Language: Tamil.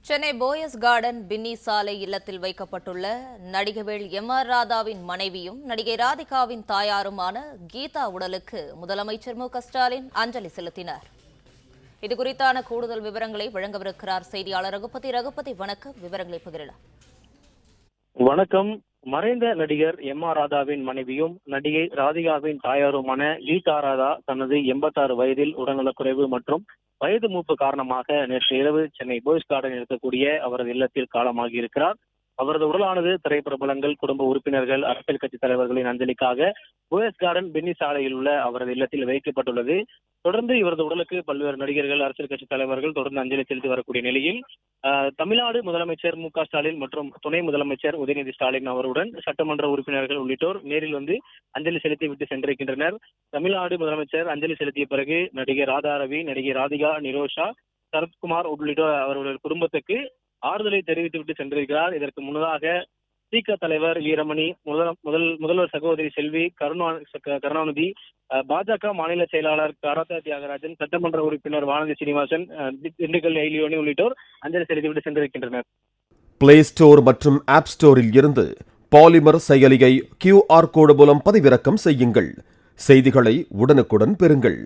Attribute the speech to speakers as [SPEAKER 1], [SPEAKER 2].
[SPEAKER 1] சென்னை போயஸ் கார்டன் பின்னி சாலை இல்லத்தில் வைக்கப்பட்டுள்ள நடிகவேள் எம்.ஆர். ராதாவின் மனைவியும் நடிகை ராதிகாவின் தாயாருமான கீதா உடலுக்கு முதலமைச்சர் மு.க.ஸ்டாலின் அஞ்சலி செலுத்தினார். இதுகுறித்தான கூடுதல் விவரங்களை வழங்கவிருக்கிறார் செய்தியாளர் ரகுபதி. வணக்கம், விவரங்களை பகிரலாம்.
[SPEAKER 2] வணக்கம். மறைந்த நடிகர் எம்.ஆர். ராதாவின் மனைவியும் நடிகை ராதிகாவின் தாயாருமான கீதா ராதா தனது 86 வயதில் உடல்நலக்குறைவு மற்றும் வயது மூப்பு காரணமாக நேற்று இரவு சென்னை போயஸ் கார்டன் இருக்கக்கூடிய அவரது இல்லத்தில் காலமாகி இருக்கிறார். அவரது உடலானது திரைப்பிரபலங்கள், குடும்ப உறுப்பினர்கள், அரசியல் கட்சி தலைவர்களின் அஞ்சலிக்காக போயஸ் கார்டன் பென்னி சாலையில் உள்ள அவரது இல்லத்தில் வைக்கப்பட்டுள்ளது. தொடர்ந்து இவரது உடலுக்கு பல்வேறு நடிகர்கள், அரசியல் கட்சி தலைவர்கள் தொடர்ந்து அஞ்சலி செலுத்தி வரக்கூடிய நிலையில் தமிழ்நாடு முதலமைச்சர் மு.க.ஸ்டாலின் மற்றும் துணை முதலமைச்சர் உதயநிதி ஸ்டாலின் அவருடன் சட்டமன்ற உறுப்பினர்கள் உள்ளிட்டோர் நேரில் வந்து அஞ்சலி செலுத்தி விட்டு சென்றிருக்கின்றனர். தமிழ்நாடு முதலமைச்சர் அஞ்சலி செலுத்திய பிறகு நடிகை ராதா ரவி, நடிகை ராதிகா, நிரோஷா, சரத்குமார் உள்ளிட்டோர் அவருடைய குடும்பத்துக்கு ஆறுதலை தெரிவித்துவிட்டு சென்றிருக்கிறார். இதற்கு முன்னதாக திக தலைவர் வீரமணி, முதல்வர் சகோதரி செல்வி, கருணாநிதி, பாஜக மாநில செயலாளர் கராத்தா தியாகராஜன், சட்டமன்ற உறுப்பினர் வானதி சீனிவாசன், திண்டுக்கல் எயிலியோனி உள்ளிட்டோர் அஞ்சலி செலுத்திவிட்டு சென்றிருக்கின்றனர்.
[SPEAKER 3] பிளே ஸ்டோர் மற்றும் ஆப் ஸ்டோரில் இருந்து பாலிமர் செயலியை QR கோடு மூலம் பதிவிறக்கம் செய்யுங்கள். செய்திகளை உடனுக்குடன் பெறுங்கள்.